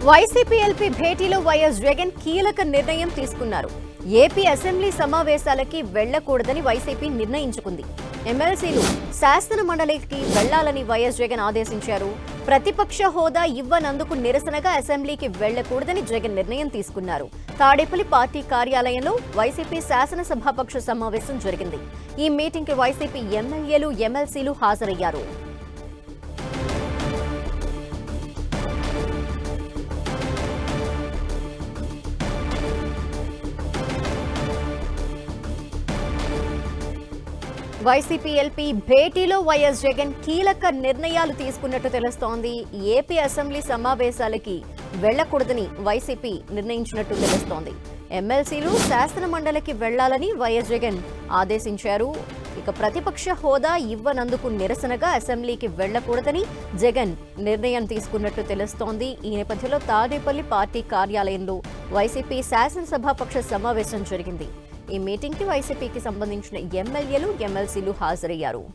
YCP LP భేటీలో YS Jagan కీలక నిర్ణయం తీసుకున్నారు. ఏపీ అసెంబ్లీ సమావేశాలకి వెళ్లకూడదని వైసీపీ నిర్ణయించుకుంది. ఎమ్మెల్సీలు శాసన మండలికి వెళ్లాలని వైఎస్ జగన్ ఆదేశించారు. ప్రతిపక్ష హోదా ఇవ్వనందుకు నిరసనగా అసెంబ్లీకి వెళ్లకూడదని జగన్ నిర్ణయం తీసుకున్నారు. తాడేపల్లి పార్టీ కార్యాలయంలో వైసీపీ శాసనసభాపక్ష సమావేశం జరిగింది. ఈ మీటింగ్ కి వైసీపీ ఎమ్మెల్యేలు, ఎమ్మెల్సీలు హాజరయ్యారు. వైసీపీ ఎల్పీ భేటీలో వైఎస్ జగన్ కీలక నిర్ణయాలు తీసుకున్నట్టు తెలుస్తోంది. ఏపీ అసెంబ్లీ సమావేశాలకి వెళ్లకూడదని వైసీపీ నిర్ణయించినట్టు తెలుస్తోంది. ఎమ్మెల్సీలు శాసన మండలికి వెళ్లాలని వైఎస్ జగన్ ఆదేశించారు. ఇక ప్రతిపక్ష హోదా ఇవ్వనందుకు నిరసనగా అసెంబ్లీకి వెళ్లకూడదని జగన్ నిర్ణయం తీసుకున్నట్టు తెలుస్తోంది. ఈ నేపథ్యంలో తాడేపల్లి పార్టీ కార్యాలయంలో వైసీపీ శాసనసభాపక్ష సమావేశం జరిగింది. ఈ మీటింగ్ కి వైసీపీకి సంబంధించిన ఎమ్మెల్యేలు, ఎమ్మెల్సీలు హాజరయ్యారు.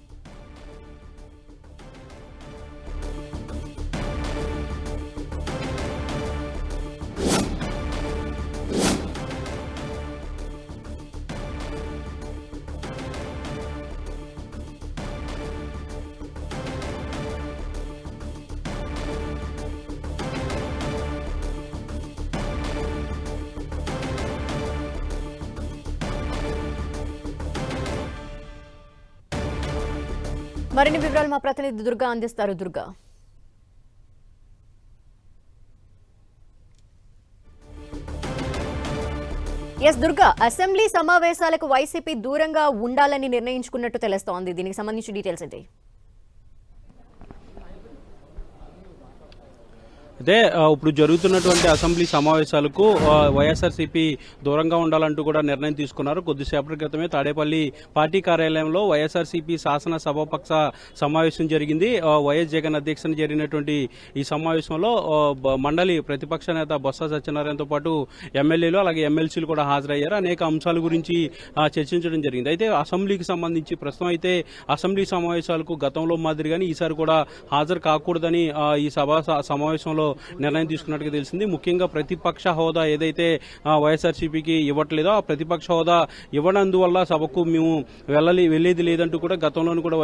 మరిన్ని వివరాలు మా ప్రతినిధి దుర్గా అందిస్తారు. దుర్గా, దుర్గా, అసెంబ్లీ సమావేశాలకు వైసీపీ దూరంగా ఉండాలని నిర్ణయించుకున్నట్టు తెలుస్తోంది. దీనికి సంబంధించి డీటెయిల్స్ ఏంటి? అదే ఇప్పుడు జరుగుతున్నటువంటి అసెంబ్లీ సమావేశాలకు వైఎస్ఆర్సీపీ దూరంగా ఉండాలంటూ కూడా నిర్ణయం తీసుకున్నారు. కొద్దిసేపటి క్రితమే తాడేపల్లి పార్టీ కార్యాలయంలో వైఎస్ఆర్సీపీ శాసన సభాపక్ష సమావేశం జరిగింది. వైఎస్ జగన్ అధ్యక్షతన జరిగినటువంటి ఈ సమావేశంలో మండలి ప్రతిపక్ష నేత బొత్స సత్యనారాయణతో పాటు ఎమ్మెల్యేలు అలాగే ఎమ్మెల్సీలు కూడా హాజరయ్యారు. అనేక అంశాల గురించి చర్చించడం జరిగింది. అయితే అసెంబ్లీకి సంబంధించి ప్రస్తుతం అయితే అసెంబ్లీ సమావేశాలకు గతంలో మాదిరిగానే ఈసారి కూడా హాజరు కాకూడదని ఈ సమావేశంలో నిర్ణయం తీసుకున్నట్టుగా తెలిసింది. ముఖ్యంగా ప్రతిపక్ష హోదా ఏదైతే వైఎస్ఆర్సీపీకి ఇవ్వట్లేదో ఆ ప్రతిపక్ష హోదా ఇవ్వనందువల్ల సభకు మేము వెళ్లేది లేదంటూ కూడా గతంలోనూ కూడా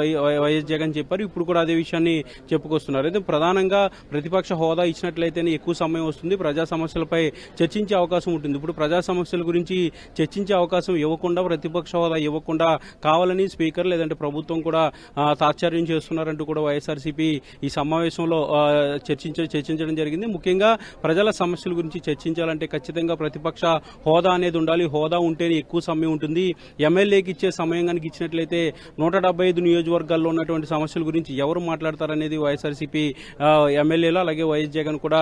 వైఎస్ జగన్ చెప్పారు. ఇప్పుడు కూడా అదే విషయాన్ని చెప్పుకొస్తున్నారు. అయితే ప్రధానంగా ప్రతిపక్ష హోదా ఇచ్చినట్లయితేనే ఎక్కువ సమయం వస్తుంది, ప్రజా సమస్యలపై చర్చించే అవకాశం ఉంటుంది. ఇప్పుడు ప్రజా సమస్యల గురించి చర్చించే అవకాశం ఇవ్వకుండా, ప్రతిపక్ష హోదా ఇవ్వకుండా కావాలని స్పీకర్ లేదంటే ప్రభుత్వం కూడా తాత్పర్యం చేస్తున్నారంటూ కూడా వైఎస్ఆర్సీపీ ఈ సమావేశంలో చర్చించడం జరిగింది. ముఖ్యంగా ప్రజల సమస్యల గురించి చర్చించాలంటే ఖచ్చితంగా ప్రతిపక్ష హోదా అనేది ఉండాలి. హోదా ఉంటేనే ఎక్కువ సమయం ఉంటుంది. ఎమ్మెల్యేకి ఇచ్చే సమయం కనుక ఇచ్చినట్లయితే 175 నియోజకవర్గాల్లో ఉన్నటువంటి సమస్యల గురించి ఎవరు మాట్లాడతారనేది వైఎస్ఆర్సీపీ ఎమ్మెల్యేలు అలాగే వైఎస్ జగన్ కూడా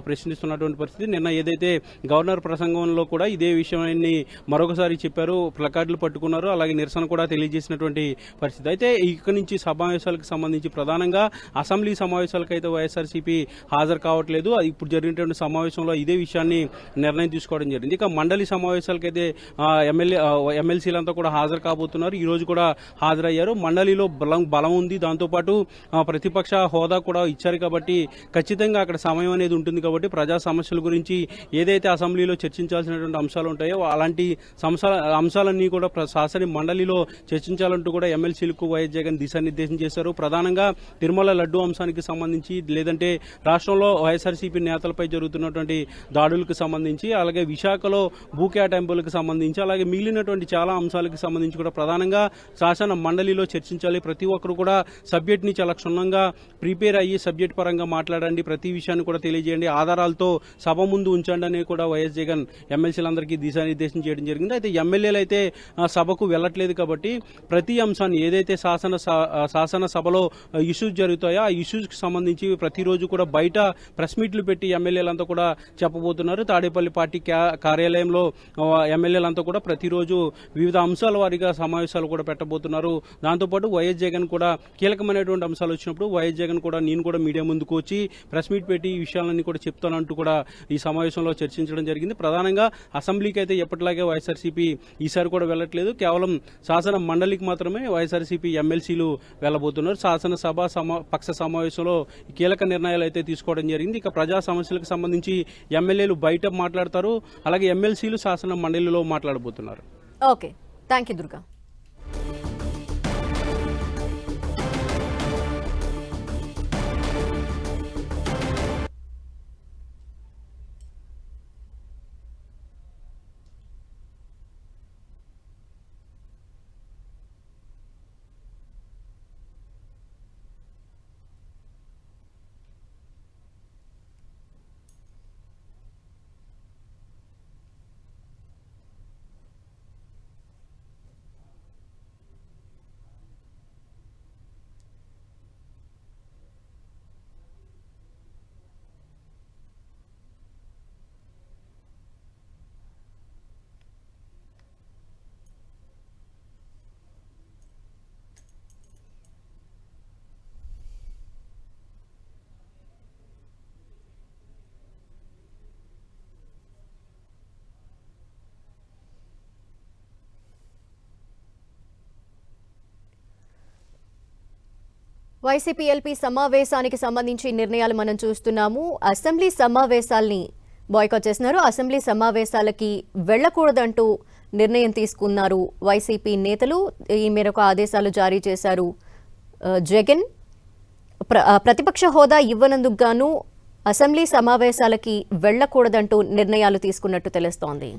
ప్రశ్నిస్తున్నటువంటి పరిస్థితి. నిన్న ఏదైతే గవర్నర్ ప్రసంగంలో కూడా ఇదే విషయాన్ని మరొకసారి చెప్పారు, ప్లకార్డులు పట్టుకున్నారు, అలాగే నిరసన కూడా తెలియజేసినటువంటి పరిస్థితి. అయితే ఇక్కడి నుంచి సమావేశాలకు సంబంధించి ప్రధానంగా అసెంబ్లీ సమావేశాలకు అయితే వైఎస్ఆర్సీపీ హాజరు కావట్లేదు. ఇప్పుడు జరిగినటువంటి సమావేశంలో ఇదే విషయాన్ని నిర్ణయం తీసుకోవడం జరిగింది. ఇక మండలి సమావేశాలకైతే ఎమ్మెల్సీలంతా కూడా హాజరు కాబోతున్నారు. ఈ రోజు కూడా హాజరయ్యారు. మండలిలో బలం ఉంది, దాంతోపాటు ప్రతిపక్ష హోదా కూడా ఇచ్చారు కాబట్టి ఖచ్చితంగా అక్కడ సమయం అనేది ఉంటుంది. కాబట్టి ప్రజా సమస్యల గురించి ఏదైతే అసెంబ్లీలో చర్చించాల్సినటువంటి అంశాలు ఉంటాయో అలాంటి అంశాలన్నీ కూడా శాసన మండలిలో చర్చించాలంటూ కూడా ఎమ్మెల్సీలకు వైఎస్ జగన్ దిశానిర్దేశం చేశారు. ప్రధానంగా తిరుమల లడ్డు అంశానికి సంబంధించి, లేదంటే రాష్ట్రంలో వైఎస్ఆర్సీపీ నేతలపై జరుగుతున్నటువంటి దాడులకు సంబంధించి, అలాగే విశాఖలో భూ కేటాయింపులకు సంబంధించి, అలాగే మిగిలినటువంటి చాలా అంశాలకు సంబంధించి కూడా ప్రధానంగా శాసన మండలిలో చర్చించాలి. ప్రతి ఒక్కరు కూడా సబ్జెక్ట్ ని చాలా క్షుణ్ణంగా ప్రిపేర్ అయ్యి సబ్జెక్ట్ పరంగా మాట్లాడండి, ప్రతి విషయాన్ని కూడా తెలియజేయండి, ఆధారాలతో సభ ముందు ఉంచండి అని కూడా వైఎస్ జగన్ ఎమ్మెల్సీలందరికీ దిశానిర్దేశం చేయడం జరిగింది. అయితే ఎమ్మెల్యేలు అయితే సభకు వెళ్లట్లేదు కాబట్టి ప్రతి అంశాన్ని ఏదైతే శాసన సభలో ఇష్యూస్ జరుగుతాయో ఆ ఇష్యూస్ కి సంబంధించి ప్రతిరోజు కూడా బయట ప్రెస్ మీట్లు పెట్టి ఎమ్మెల్యేలంతా కూడా చెప్పబోతున్నారు. తాడేపల్లి పార్టీ కార్యాలయంలో ఎమ్మెల్యేలంతా కూడా ప్రతిరోజు వివిధ అంశాల వారీగా సమావేశాలు కూడా పెట్టబోతున్నారు. దాంతోపాటు వైఎస్ జగన్ కూడా కీలకమైనటువంటి అంశాలు వచ్చినప్పుడు వైఎస్ జగన్ కూడా నేను కూడా మీడియా ముందుకు వచ్చి ప్రెస్ మీట్ పెట్టి ఈ విషయాలన్నీ కూడా చెప్తానంటూ కూడా ఈ సమావేశంలో చర్చించడం జరిగింది. ప్రధానంగా అసెంబ్లీకి అయితే ఎప్పటిలాగే వైఎస్ఆర్సీపీ ఈసారి కూడా వెళ్లట్లేదు. కేవలం శాసన మండలికి మాత్రమే వైఎస్ఆర్సీపీ ఎమ్మెల్సీలు వెళ్లబోతున్నారు. శాసనసభ పక్ష సమావేశంలో కీలక నిర్ణయాలు అయితే తీసుకోవడం జరిగింది. జరిగింది. ఇక ప్రజా సమస్యలకు సంబంధించి ఎమ్మెల్యేలు బయట మాట్లాడతారు, అలాగే ఎమ్మెల్సీలు శాసన మండలిలో మాట్లాడబోతున్నారు. Okay, thank you Durga. YCP LP సమావేశానికి సంబంధించి నిర్ణయాలు మనం చూస్తున్నాము. అసెంబ్లీ సమావేశాల్ని బాయ్కాట్ చేస్తున్నారు. అసెంబ్లీ సమావేశాలకి వెళ్లకూడదంటూ నిర్ణయం తీసుకున్నారు వైసీపీ నేతలు. ఈ మేరకు ఆదేశాలు జారీ చేశారు జగన్. ప్రతిపక్ష హోదా ఇవ్వనందుకు గాను అసెంబ్లీ సమావేశాలకి వెళ్లకూడదంటూ నిర్ణయాలు తీసుకున్నట్టు తెలుస్తోంది.